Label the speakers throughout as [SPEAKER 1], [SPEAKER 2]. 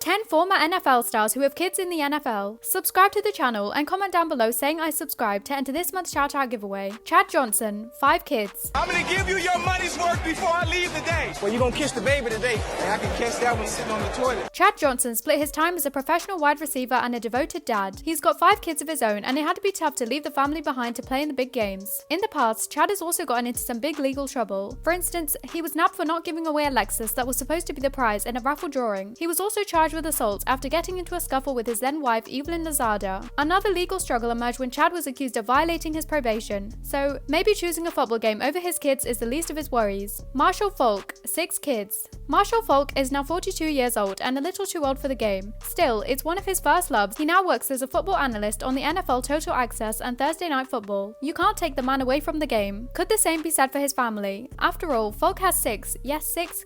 [SPEAKER 1] 10 former NFL stars who have kids in the NFL. Subscribe to the channel and comment down below saying I subscribed to enter this month's shout-out giveaway. Chad Johnson, 5 kids.
[SPEAKER 2] I'm gonna give you your money's worth before I leave today. Well, you gonna kiss the baby today, and I can catch that one sitting on the toilet.
[SPEAKER 1] Chad Johnson split his time as a professional wide receiver and a devoted dad. He's got 5 kids of his own, and it had to be tough to leave the family behind to play in the big games. In the past, Chad has also gotten into some big legal trouble. For instance, he was nabbed for not giving away a Lexus that was supposed to be the prize in a raffle drawing. He was also charged with assault after getting into a scuffle with his then wife Evelyn Lozada. Another legal struggle emerged when Chad was accused of violating his probation. So maybe choosing a football game over his kids is the least of his worries. Marshall Faulk, 6 kids. Marshall Faulk is now 42 years old and a little too old for the game. Still, it's one of his first loves. He now works as a football analyst on the NFL Total Access and Thursday Night Football. You can't take the man away from the game. Could the same be said for his family? After all, Faulk has 6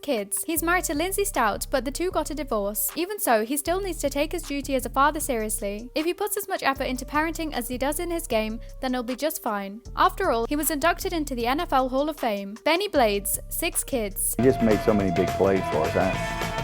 [SPEAKER 1] kids. He's married to Lindsay Stout, but the two got a divorce. Even so, he still needs to take his duty as a father seriously. If he puts as much effort into parenting as he does in his game, then he'll be just fine. After all, he was inducted into the NFL Hall of Fame. Benny Blades, 6 kids.
[SPEAKER 3] He just made so many big plays for us.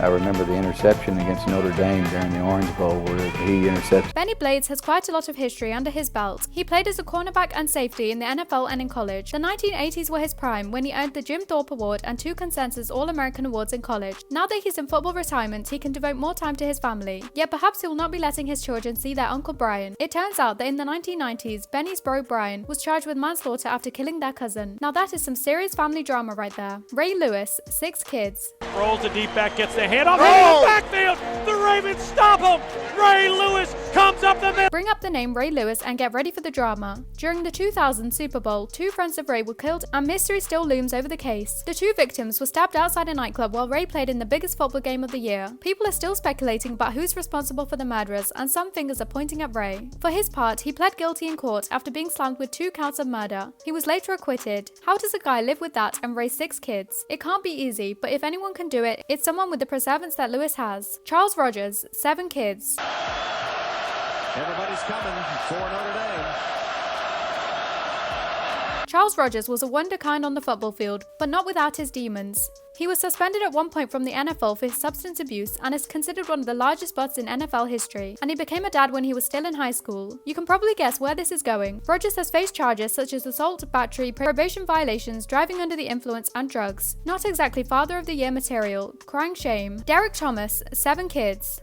[SPEAKER 3] I remember the interception against Notre Dame during the Orange Bowl where he intercepted.
[SPEAKER 1] Benny Blades has quite a lot of history under his belt. He played as a cornerback and safety in the NFL and in college. The 1980s were his prime when he earned the Jim Thorpe Award and 2 Consensus All-American Awards in college. Now that he's in football retirement, he can devote more time to his family. Yet perhaps he will not be letting his children see their Uncle Brian. It turns out that in the 1990s, Benny's bro Brian was charged with manslaughter after killing their cousin. Now that is some serious family drama right there. Ray Lewis, 6 kids.
[SPEAKER 4] Rolls the deep back, gets the hand off the backfield. The Ravens stop him. Ray Lewis comes up the middle.
[SPEAKER 1] Bring up the name Ray Lewis and get ready for the drama. During the 2000 Super Bowl, 2 friends of Ray were killed and mystery still looms over the case. The 2 victims were stabbed outside a nightclub while Ray played in the biggest football game of the year. People are still speculating about who's responsible for the murderers, and some fingers are pointing at Ray. For his part, he pled guilty in court after being slammed with 2 counts of murder. He was later acquitted. How does a guy live with that and raise 6 kids? It can't be easy, but if anyone can do it, it's someone with the perseverance that Lewis has. Charles Rogers, 7 kids.
[SPEAKER 5] Everybody's coming for Notre Dame.
[SPEAKER 1] Charles Rogers was a wonderkind on the football field, but not without his demons. He was suspended at one point from the NFL for his substance abuse and is considered one of the largest busts in NFL history, and he became a dad when he was still in high school. You can probably guess where this is going. Rogers has faced charges such as assault, battery, probation violations, driving under the influence, and drugs. Not exactly Father of the Year material. Crying shame. Derrick Thomas, 7 kids.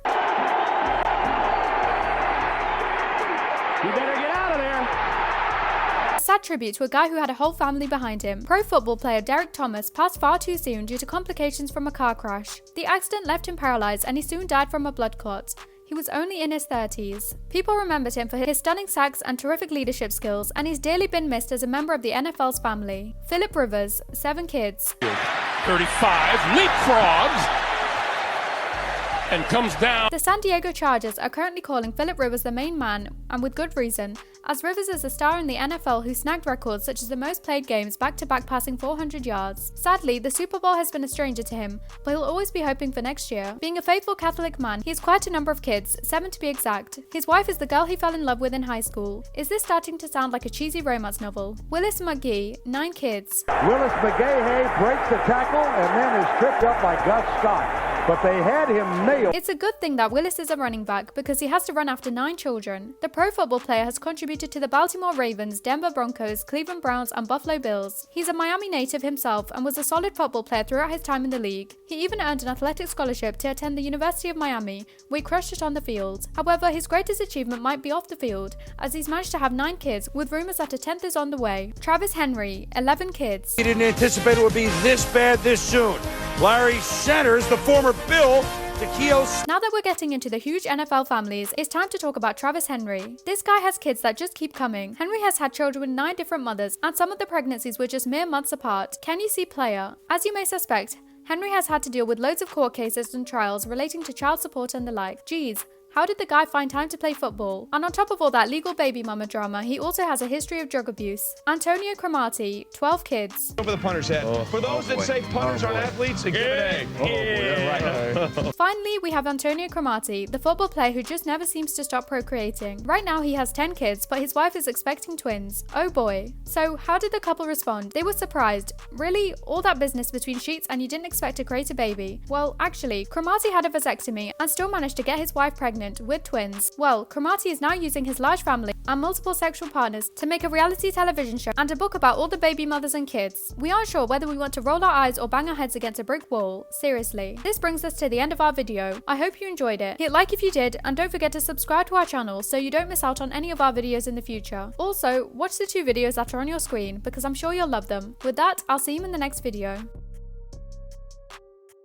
[SPEAKER 4] You better get out of there.
[SPEAKER 1] Sad tribute to a guy who had a whole family behind him. Pro football player Derrick Thomas passed far too soon due to complications from a car crash. The accident left him paralyzed and he soon died from a blood clot. He was only in his 30s. People remembered him for his stunning sacks and terrific leadership skills, and he's dearly been missed as a member of the NFL's family. Philip Rivers, 7 kids.
[SPEAKER 4] 35, leapfrogs, and comes down.
[SPEAKER 1] The San Diego Chargers are currently calling Philip Rivers the main man, and with good reason, as Rivers is a star in the NFL who snagged records such as the most played games back-to-back passing 400 yards. Sadly, the Super Bowl has been a stranger to him, but he'll always be hoping for next year. Being a faithful Catholic man, he has quite a number of kids, 7 to be exact. His wife is the girl he fell in love with in high school. Is this starting to sound like a cheesy romance novel? Willis McGahee, 9 kids.
[SPEAKER 6] Willis McGahee breaks the tackle and then is tripped up by Gus Scott, but they had him nailed.
[SPEAKER 1] It's a good thing that Willis is a running back because he has to run after 9 children. The pro football player has contributed to the Baltimore Ravens, Denver Broncos, Cleveland Browns, and Buffalo Bills. He's a Miami native himself and was a solid football player throughout his time in the league. He even earned an athletic scholarship to attend the University of Miami, where he crushed it on the field. However, his greatest achievement might be off the field, as he's managed to have 9 kids, with rumors that a 10th is on the way. Travis Henry, 11 kids.
[SPEAKER 2] He didn't anticipate it would be this bad this soon. Larry Centers, the former Bill,
[SPEAKER 1] Now that we're getting into the huge NFL families, it's time to talk about Travis Henry. This guy has kids that just keep coming. Henry has had children with 9 different mothers, and some of the pregnancies were just mere months apart. Can you see player? As you may suspect, Henry has had to deal with loads of court cases and trials relating to child support and the like. Geez, How did the guy find time to play football? And on top of all that legal baby mama drama, he also has a history of drug abuse. Antonio Cromartie, 12 kids.
[SPEAKER 2] Over the punter's head. For those that say punters aren't athletes, give it A.
[SPEAKER 1] Finally, we have Antonio Cromartie, the football player who just never seems to stop procreating. Right now he has 10 kids, but his wife is expecting twins. Oh boy. So how did the couple respond? They were surprised. Really? All that business between sheets and you didn't expect to create a baby? Well, actually, Cromartie had a vasectomy and still managed to get his wife pregnant with twins. Well, Cromartie is now using his large family and multiple sexual partners to make a reality television show and a book about all the baby mothers and kids. We aren't sure whether we want to roll our eyes or bang our heads against a brick wall. Seriously. This brings us to the end of our video. I hope you enjoyed it. Hit like if you did, and don't forget to subscribe to our channel so you don't miss out on any of our videos in the future. Also, watch the 2 videos that are on your screen because I'm sure you'll love them. With that, I'll see you in the next video.